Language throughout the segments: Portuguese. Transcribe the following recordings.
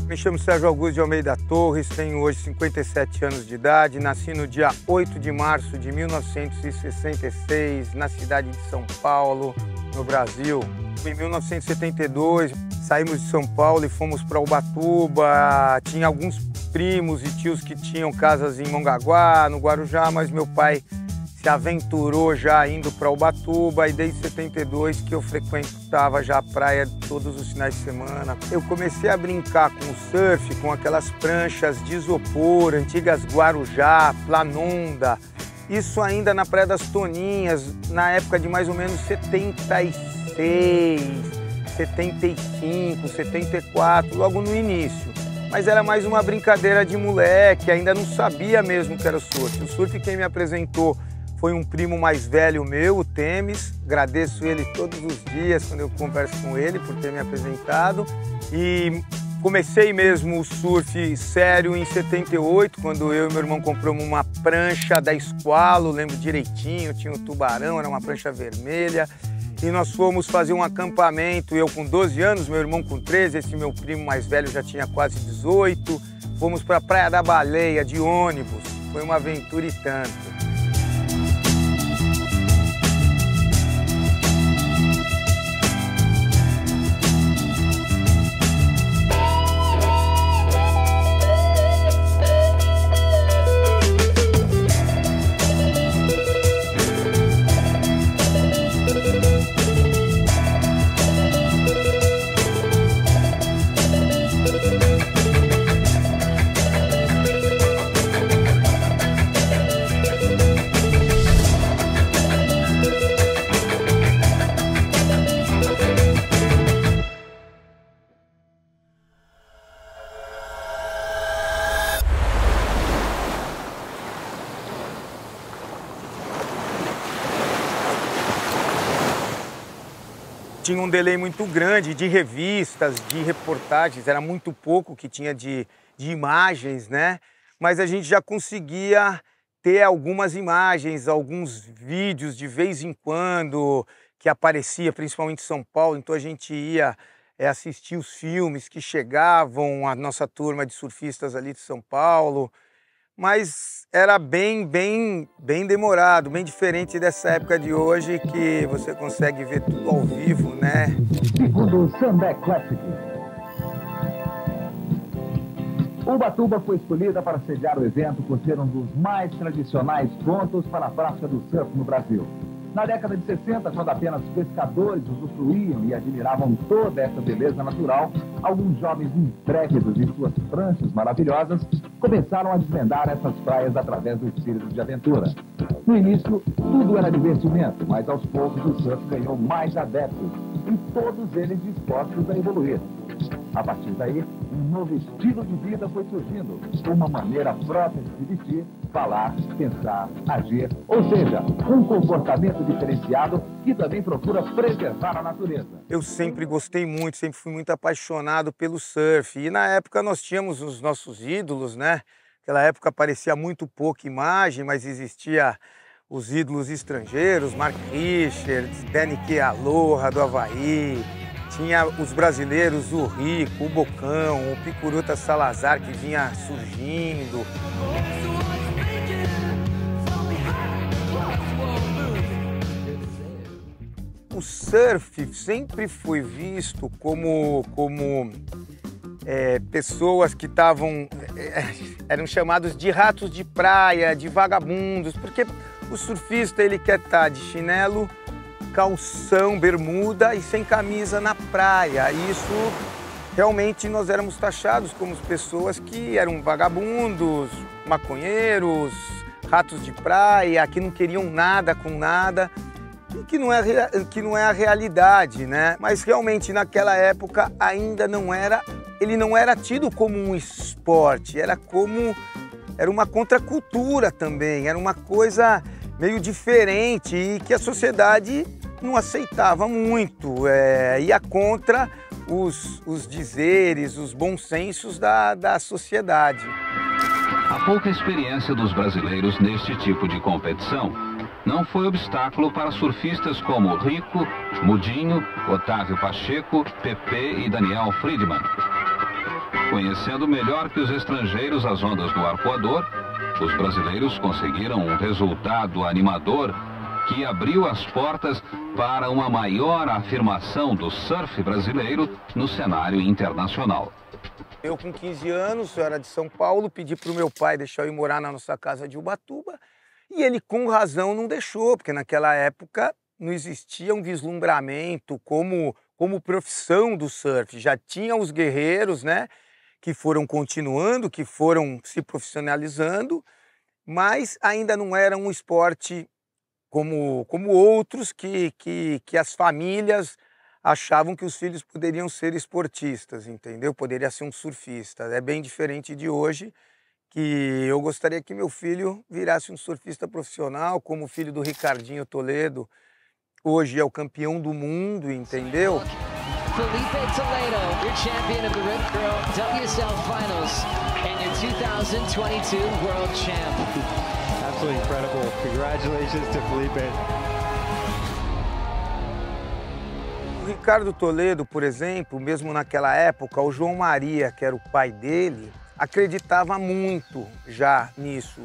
Me chamo Sérgio Augusto de Almeida Torres, tenho hoje 57 anos de idade, nasci no dia 8 de março de 1966, na cidade de São Paulo, no Brasil. Em 1972, saímos de São Paulo e fomos para Ubatuba. Tinha alguns primos e tios que tinham casas em Mongaguá, no Guarujá, mas meu pai se aventurou já indo para Ubatuba e desde 72 que eu frequentava já a praia todos os finais de semana. Eu comecei a brincar com o surf, com aquelas pranchas de isopor, antigas Guarujá, Planonda. Isso ainda na Praia das Toninhas, na época de mais ou menos 76, 75, 74, logo no início. Mas era mais uma brincadeira de moleque, ainda não sabia mesmo que era surf. O surf quem me apresentou foi um primo mais velho meu, o Temes. Agradeço ele todos os dias quando eu converso com ele por ter me apresentado. E comecei mesmo o surf sério em 78, quando eu e meu irmão compramos uma prancha da Squalo, lembro direitinho, tinha um tubarão, era uma prancha vermelha. E nós fomos fazer um acampamento, eu com 12 anos, meu irmão com 13, esse meu primo mais velho já tinha quase 18. Fomos para a Praia da Baleia de ônibus, foi uma aventura e tanto. Tinha um delay muito grande de revistas, de reportagens, era muito pouco que tinha de imagens, né? Mas a gente já conseguia ter algumas imagens, alguns vídeos de vez em quando que aparecia, principalmente em São Paulo, então a gente ia assistir os filmes que chegavam, a nossa turma de surfistas ali de São Paulo. Mas era bem demorado, bem diferente dessa época de hoje que você consegue ver tudo ao vivo, né? Segundo o Sundeck Classic, Ubatuba foi escolhida para sediar o evento por ser um dos mais tradicionais pontos para a prática do surf no Brasil. Na década de 60, quando apenas pescadores usufruíam e admiravam toda essa beleza natural, alguns jovens intrépidos em suas pranchas maravilhosas começaram a desvendar essas praias através do espírito de aventura. No início, tudo era divertimento, mas aos poucos o surf ganhou mais adeptos e todos eles dispostos a evoluir. A partir daí, um novo estilo de vida foi surgindo, uma maneira própria de se vestir, falar, pensar, agir, ou seja, um comportamento diferenciado que também procura preservar a natureza. Eu sempre gostei muito, sempre fui muito apaixonado pelo surf e na época nós tínhamos os nossos ídolos, né? Naquela época aparecia muito pouca imagem, mas existia os ídolos estrangeiros, Mark Richards, Danny K. Aloha do Havaí. Tinha os brasileiros, o Rico, o Bocão, o Picuruta Salazar que vinha surgindo. O surf sempre foi visto como pessoas que eram chamados de ratos de praia, de vagabundos, porque o surfista ele quer estar de chinelo, calção, bermuda e sem camisa na praia. Isso realmente nós éramos taxados como pessoas que eram vagabundos, maconheiros, ratos de praia, que não queriam nada com nada, e que não é a realidade, né? Mas realmente naquela época ainda ele não era tido como um esporte, era uma contracultura também, era uma coisa meio diferente e que a sociedade não aceitava muito, ia contra os dizeres, os bons sensos da sociedade. A pouca experiência dos brasileiros neste tipo de competição não foi obstáculo para surfistas como Rico, Mudinho, Otávio Pacheco, Pepe e Daniel Friedman. Conhecendo melhor que os estrangeiros as ondas do arpoador, os brasileiros conseguiram um resultado animador que abriu as portas para uma maior afirmação do surf brasileiro no cenário internacional. Eu, com 15 anos, eu era de São Paulo, pedi para o meu pai deixar eu ir morar na nossa casa de Ubatuba, e ele, com razão, não deixou, porque naquela época não existia um vislumbramento como profissão do surf. Já tinha os guerreiros, né, que foram continuando, que foram se profissionalizando, mas ainda não era um esporte como outros que as famílias achavam que os filhos poderiam ser esportistas, entendeu? Poderia ser um surfista. É bem diferente de hoje, que eu gostaria que meu filho virasse um surfista profissional, como o filho do Ricardinho Toledo, hoje é o campeão do mundo, entendeu? Felipe Toledo, your champion of the Rip Curl WSL Finals and your 2022 World Champ. Absolutely incredible. Congratulations to Felipe. O Ricardo Toledo, por exemplo, mesmo naquela época, o João Maria, que era o pai dele, acreditava muito já nisso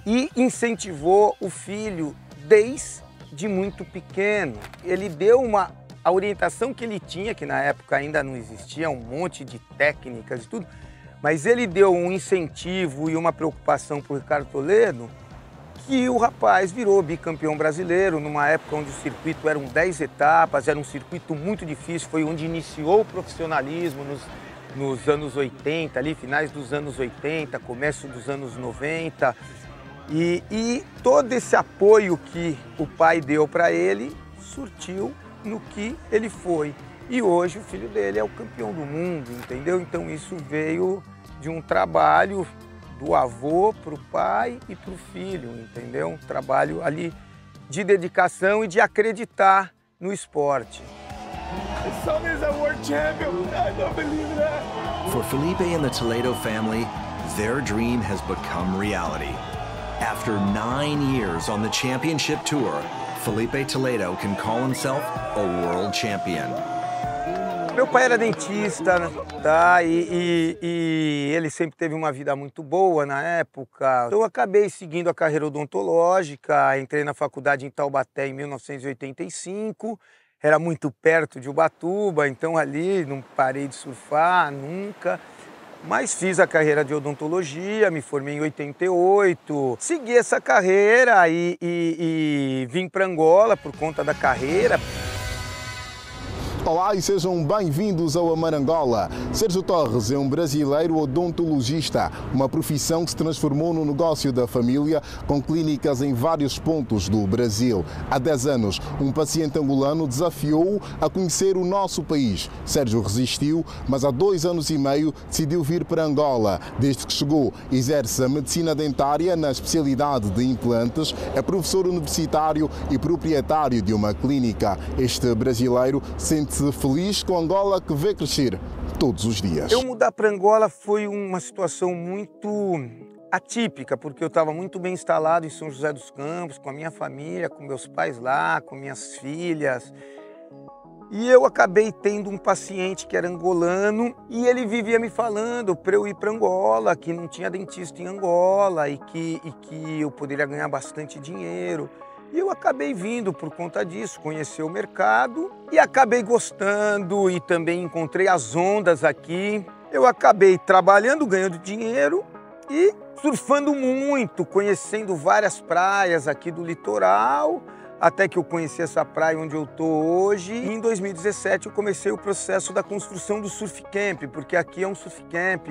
e incentivou o filho desde muito pequeno. Ele deu a orientação que ele tinha, que na época ainda não existia, um monte de técnicas e tudo, mas ele deu um incentivo e uma preocupação para o Ricardo Toledo, que o rapaz virou bicampeão brasileiro numa época onde o circuito eram 10 etapas, era um circuito muito difícil, foi onde iniciou o profissionalismo nos anos 80, ali, finais dos anos 80, começo dos anos 90. E todo esse apoio que o pai deu para ele surtiu no que ele foi. E hoje o filho dele é o campeão do mundo, entendeu? Então isso veio de um trabalho do avô para o pai e para o filho, entendeu? Um trabalho ali de dedicação e de acreditar no esporte. His son is a world champion. I don't believe that. For Felipe and the Toledo family, their dream has become reality. After 9 years on the championship tour, Felipe Toledo can call himself a world champion. Meu pai era dentista, tá? E ele sempre teve uma vida muito boa na época. Então eu acabei seguindo a carreira odontológica, entrei na faculdade em Taubaté em 1985. Era muito perto de Ubatuba, então ali não parei de surfar nunca. Mas fiz a carreira de odontologia, me formei em 88. Segui essa carreira e vim para Angola por conta da carreira. Olá e sejam bem-vindos ao Amar Angola. Sérgio Torres é um brasileiro odontologista, uma profissão que se transformou no negócio da família, com clínicas em vários pontos do Brasil. Há 10 anos, um paciente angolano desafiou-o a conhecer o nosso país. Sérgio resistiu, mas há 2 anos e meio decidiu vir para Angola. Desde que chegou, exerce a medicina dentária na especialidade de implantes, é professor universitário e proprietário de uma clínica. Este brasileiro sente-se feliz com Angola, que vê crescer todos os dias. Eu mudar para Angola foi uma situação muito atípica, porque eu estava muito bem instalado em São José dos Campos, com a minha família, com meus pais lá, com minhas filhas. E eu acabei tendo um paciente que era angolano e ele vivia me falando para eu ir para Angola, que não tinha dentista em Angola e que eu poderia ganhar bastante dinheiro. E eu acabei vindo por conta disso, conhecer o mercado e acabei gostando e também encontrei as ondas aqui. Eu acabei trabalhando, ganhando dinheiro e surfando muito, conhecendo várias praias aqui do litoral, até que eu conheci essa praia onde eu estou hoje. E em 2017 eu comecei o processo da construção do surf camp, porque aqui é um surf camp,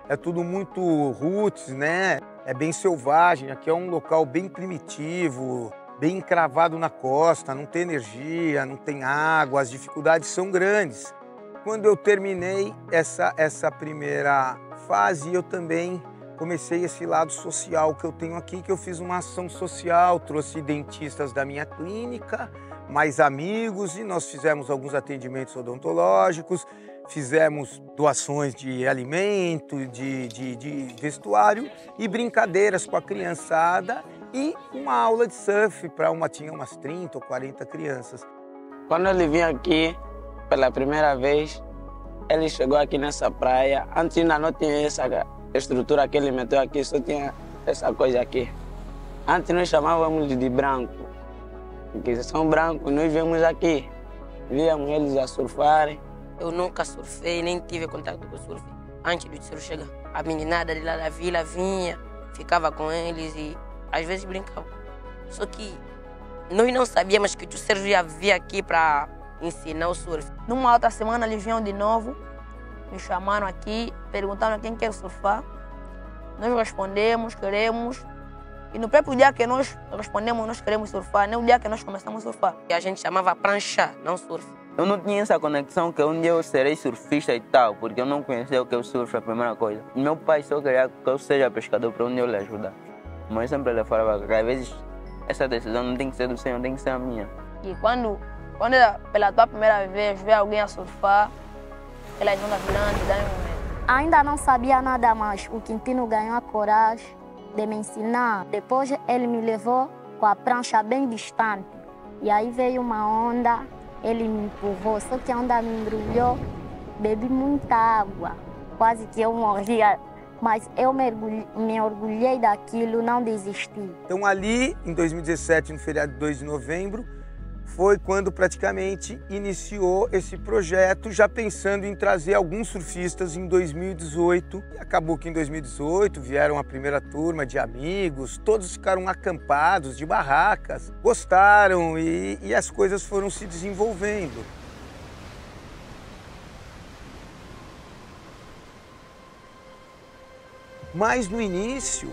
é tudo muito roots, né? É bem selvagem, aqui é um local bem primitivo, bem encravado na costa, não tem energia, não tem água, as dificuldades são grandes. Quando eu terminei essa primeira fase, eu também comecei esse lado social que eu tenho aqui, que eu fiz uma ação social, trouxe dentistas da minha clínica, mais amigos, e nós fizemos alguns atendimentos odontológicos, fizemos doações de alimento, de vestuário e brincadeiras com a criançada e uma aula de surf tinha umas 30 ou 40 crianças. Quando ele vinha aqui pela primeira vez, ele chegou aqui nessa praia. Antes ainda não tinha essa estrutura que ele meteu aqui, só tinha essa coisa aqui. Antes nós chamávamos de branco, porque são brancos, nós vemos aqui, víamos eles a surfarem. Eu nunca surfei, nem tive contato com o surf antes do surf chegar. A meninada de lá da vila vinha, ficava com eles e às vezes brincava. Só que nós não sabíamos que o Sérgio ia vir aqui para ensinar o surf. Numa outra semana eles vinham de novo, me chamaram aqui, perguntaram quem quer surfar. Nós respondemos, queremos. E no próprio dia que nós respondemos, nós queremos surfar, nem o dia que nós começamos a surfar. E a gente chamava prancha, não surf. Eu não tinha essa conexão que um dia eu serei surfista e tal, porque eu não conhecia o que é o surf, a primeira coisa. Meu pai só queria que eu seja pescador para um dia eu lhe ajudar. Mas sempre ele falava que às vezes essa decisão não tem que ser do Senhor, tem que ser a minha. E quando pela tua primeira vez vê alguém a surfar, ela ajuda grande, dá um momento. Ainda não sabia nada mais. O Quintino ganhou a coragem de me ensinar. Depois ele me levou com a prancha bem distante. E aí veio uma onda, ele me empurrou, só que a onda me embrulhou, bebi muita água, quase que eu morria. Mas eu me orgulhei daquilo, não desisti. Então ali, em 2017, no feriado de 2 de novembro, foi quando praticamente iniciou esse projeto, já pensando em trazer alguns surfistas em 2018. E acabou que em 2018 vieram a primeira turma de amigos, todos ficaram acampados de barracas, gostaram e as coisas foram se desenvolvendo. Mas no início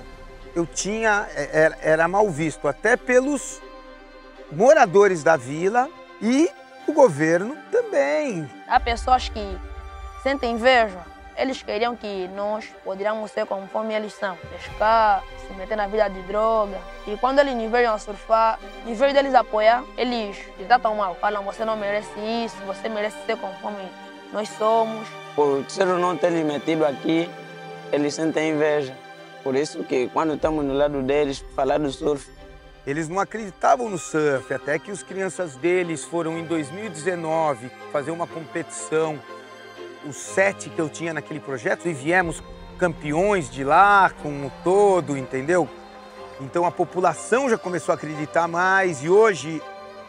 era mal visto até pelos moradores da vila e o governo também. Há pessoas que sentem inveja. Eles queriam que nós poderíamos ser conforme eles são, pescar, se meter na vida de droga. E quando eles nos veem a surfar, em vez deles apoiar, eles tratam mal. Falam, você não merece isso, você merece ser conforme nós somos. Por ser não ter metido aqui, eles sentem inveja. Por isso que quando estamos no lado deles, falar do surf, eles não acreditavam no surf, até que os crianças deles foram em 2019 fazer uma competição, os 7 que eu tinha naquele projeto, e viemos campeões de lá com o todo, entendeu? Então a população já começou a acreditar mais e hoje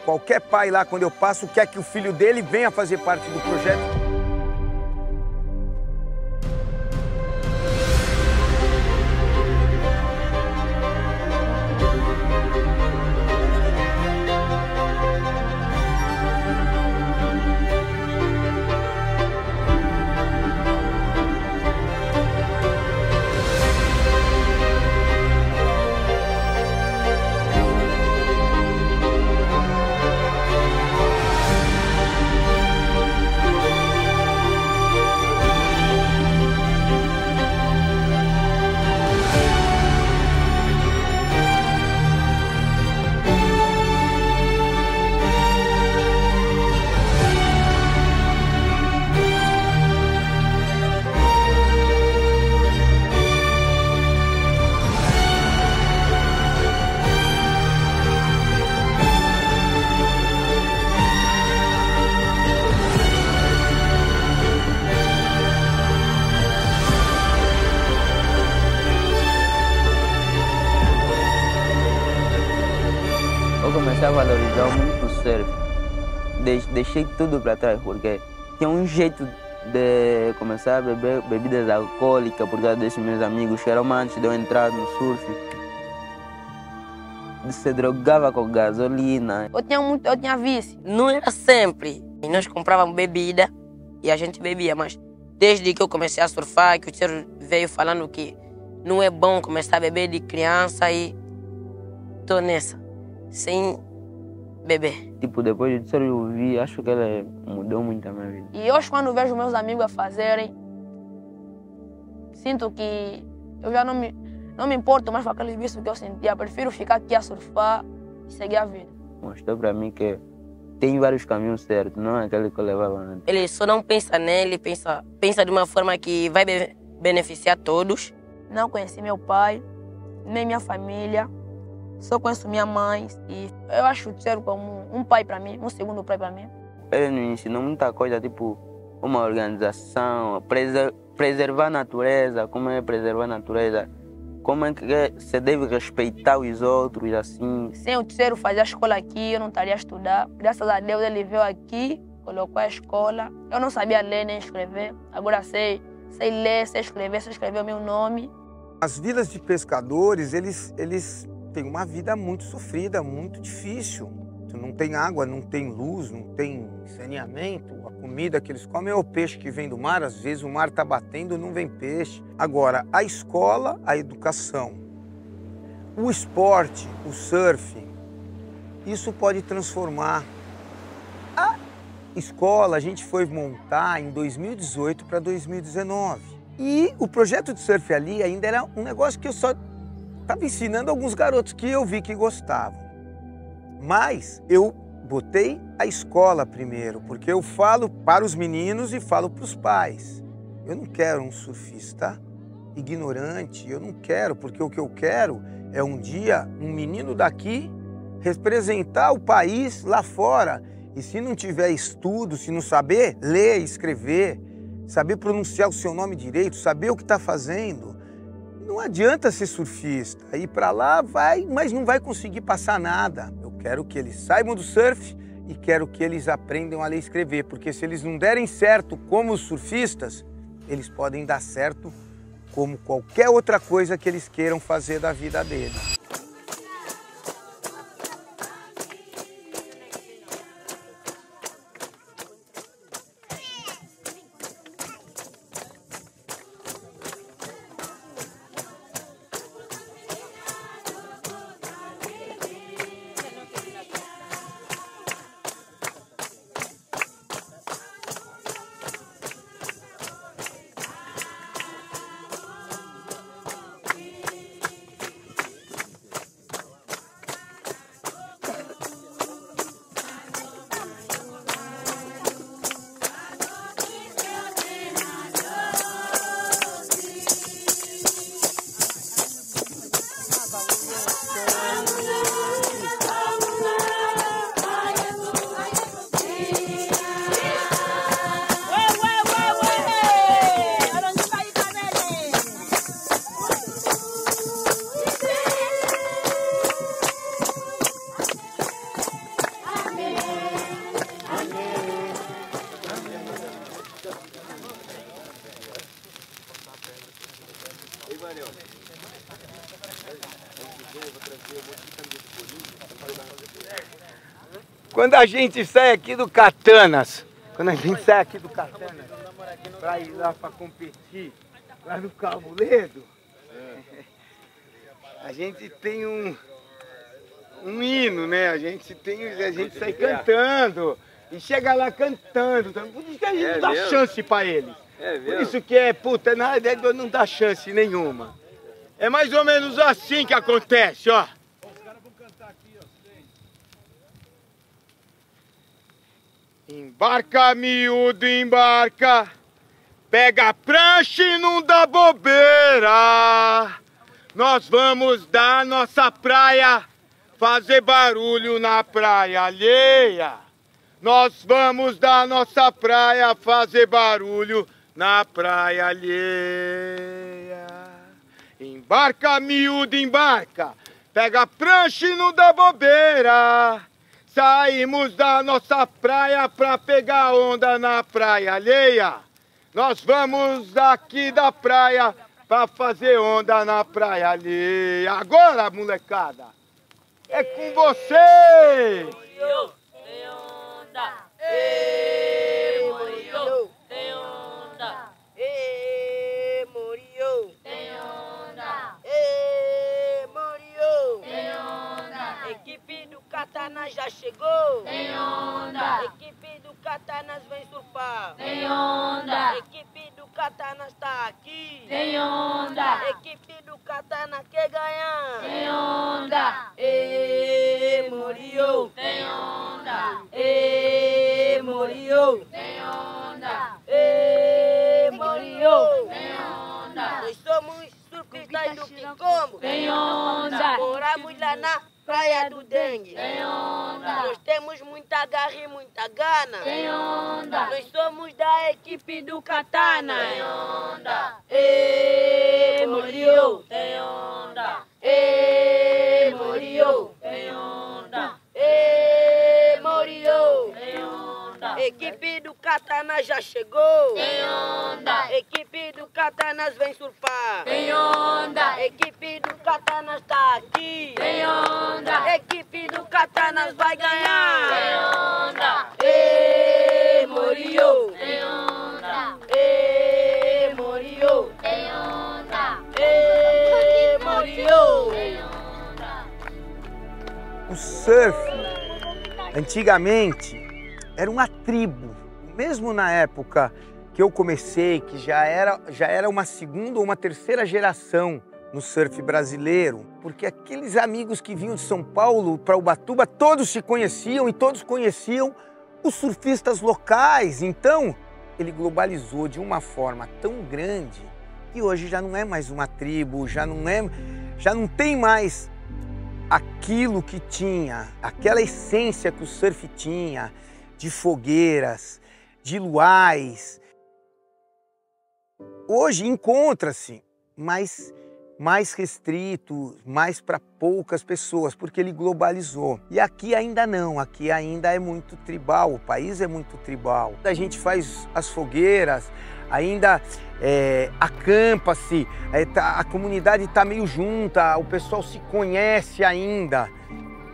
qualquer pai lá, quando eu passo, quer que o filho dele venha fazer parte do projeto. comecei a valorizar muito o surf. Deixei tudo para trás, porque tinha um jeito de começar a beber bebidas alcoólicas por causa desses meus amigos que eram amantes de eu entrar no surf. Se drogava com gasolina. Eu tinha vício. Não era sempre. E nós comprávamos bebida e a gente bebia, mas desde que eu comecei a surfar, que o senhor veio falando que não é bom começar a beber de criança e tô nessa, sem beber. Tipo, depois de eu ouvir, acho que ela mudou muito a minha vida. E hoje, quando vejo meus amigos a fazerem, sinto que eu já não me importo mais com aquele vício que eu sentia. Prefiro ficar aqui a surfar e seguir a vida. Mostrou para mim que tem vários caminhos certos, não é aquele que eu levava antes. Ele só não pensa nele, pensa de uma forma que vai beneficiar todos. Não conheci meu pai, nem minha família. Só conheço minha mãe e eu acho o Tchero como um pai para mim, um segundo pai para mim. Ele nos ensinou muita coisa, tipo, uma organização, preservar a natureza, como é preservar a natureza, como é que se deve respeitar os outros, assim. Sem o Tseru fazer a escola aqui, eu não estaria a estudar. Graças a Deus ele veio aqui, colocou a escola. Eu não sabia ler nem escrever, agora sei ler, sei escrever o meu nome. As vilas de pescadores, eles têm uma vida muito sofrida, muito difícil. Não tem água, não tem luz, não tem saneamento. A comida que eles comem é o peixe que vem do mar. Às vezes o mar está batendo e não vem peixe. Agora, a escola, a educação, o esporte, o surf, isso pode transformar. A escola a gente foi montar em 2018 para 2019. E o projeto de surf ali ainda era um negócio que eu só estava ensinando alguns garotos que eu vi que gostavam. Mas eu botei a escola primeiro, porque eu falo para os meninos e falo para os pais. Eu não quero um surfista ignorante, eu não quero, porque o que eu quero é um dia um menino daqui representar o país lá fora. E se não tiver estudo, se não saber ler e escrever, saber pronunciar o seu nome direito, saber o que está fazendo, não adianta ser surfista. Ir para lá vai, mas não vai conseguir passar nada. Eu quero que eles saibam do surf e quero que eles aprendam a ler e escrever, porque se eles não derem certo como os surfistas, eles podem dar certo como qualquer outra coisa que eles queiram fazer da vida deles. Quando a gente sai aqui do Catanas, para ir lá para competir, lá no Cabo Ledo, a gente tem um hino, né? A gente sai cantando e chega lá cantando. Por isso que a gente dá chance para eles. Por isso que na verdade não dá chance nenhuma. É mais ou menos assim que acontece, ó. Embarca, miúdo, embarca, pega a prancha e não dá bobeira. Nós vamos da nossa praia fazer barulho na praia alheia. Nós vamos da nossa praia fazer barulho na praia alheia. Embarca, miúdo, embarca, pega a prancha e não dá bobeira. Saímos da nossa praia pra pegar onda na praia alheia. Nós vamos daqui da praia pra fazer onda na praia alheia. Agora, molecada, é com vocês! Moriô, tem onda! Ê, Moriô, tem onda! Ê, Moriô, tem onda! Ê, Moriô, tem onda! Equipe do Catanas já chegou! Tem onda! Equipe do Catanas vem surfar! Tem onda! Equipe do Catanas tá aqui! Tem onda! Equipe do Catanas quer ganhar! Tem onda! Ê, Moriô! Tem onda! Ê, Moriô! Tem onda! Ê, Moriô! Tem onda! Nós somos surfistas do Quicombo! Tem onda! Moramos lá na praia do dengue. Tem onda. Nós temos muita garra e muita gana. Tem onda. Nós somos da equipe do Katana. Tem onda. Ê, Moriô. Tem onda. Ê, Moriô. Tem onda. Ê, Moriô. Tem onda. Equipe do Katana já chegou. Tem onda. Equipe do Katanas vem surfar. Tem onda. Equipe do Katanas tá aqui. Tem onda. Equipe do Katanas vai ganhar. Tem onda. Ê, Moriô. Tem onda. Ê, Moriô. Tem onda. Ê, Moriô. Tem onda. O surf, antigamente, era uma tribo. Mesmo na época que eu comecei, que já era uma segunda ou uma terceira geração no surf brasileiro, porque aqueles amigos que vinham de São Paulo para Ubatuba, todos se conheciam e todos conheciam os surfistas locais. Então, ele globalizou de uma forma tão grande que hoje já não é mais uma tribo, já não tem mais aquilo que tinha, aquela essência que o surf tinha, de fogueiras, de luais. Hoje encontra-se, mas mais restrito, mais para poucas pessoas, porque ele globalizou. E aqui ainda não, aqui ainda é muito tribal, o país é muito tribal. A gente faz as fogueiras, ainda acampa-se, a comunidade está meio junta, o pessoal se conhece ainda,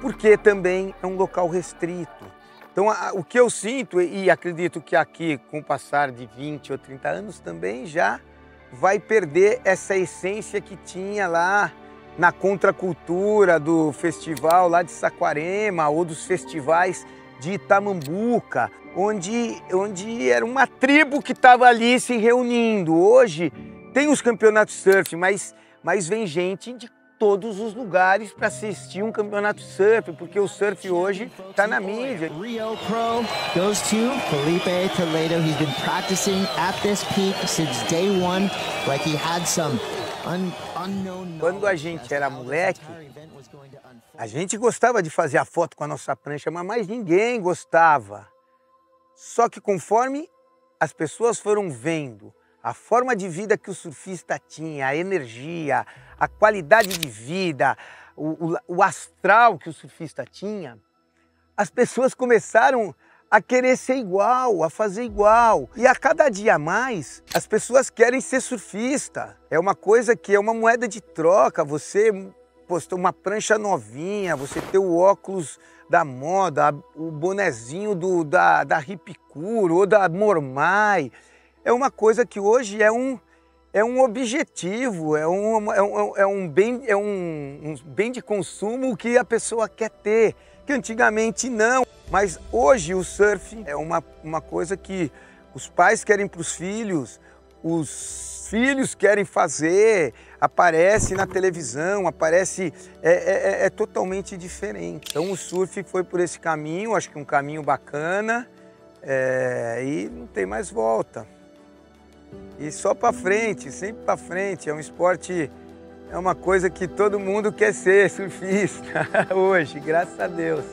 porque também é um local restrito. Então, o que eu sinto, e acredito que aqui, com o passar de 20 ou 30 anos, também já vai perder essa essência que tinha lá na contracultura do festival lá de Saquarema ou dos festivais de Itamambuca, onde era uma tribo que estava ali se reunindo. Hoje tem os campeonatos surf, mas vem gente de todos os lugares para assistir um campeonato surf, porque o surf hoje está na mídia. Rio Pro goes to Felipe Toledo. He's been practicing at this peak since day one, like he had some unknown. Quando a gente era moleque, a gente gostava de fazer a foto com a nossa prancha, mas mais ninguém gostava. Só que conforme as pessoas foram vendo a forma de vida que o surfista tinha, a energia, a qualidade de vida, o astral que o surfista tinha, as pessoas começaram a querer ser igual, a fazer igual. E a cada dia mais, as pessoas querem ser surfista. É uma coisa que é uma moeda de troca. Você postou uma prancha novinha, você ter o óculos da moda, o bonezinho da Ripicuro ou da Mormai. É uma coisa que hoje é um objetivo, é um bem de consumo que a pessoa quer ter, que antigamente não. Mas hoje o surf é uma coisa que os pais querem para os filhos querem fazer, aparece na televisão, é totalmente diferente. Então o surf foi por esse caminho, acho que um caminho bacana, e não tem mais volta. E só para frente, sempre para frente. É um esporte, é uma coisa que todo mundo quer ser surfista hoje, graças a Deus.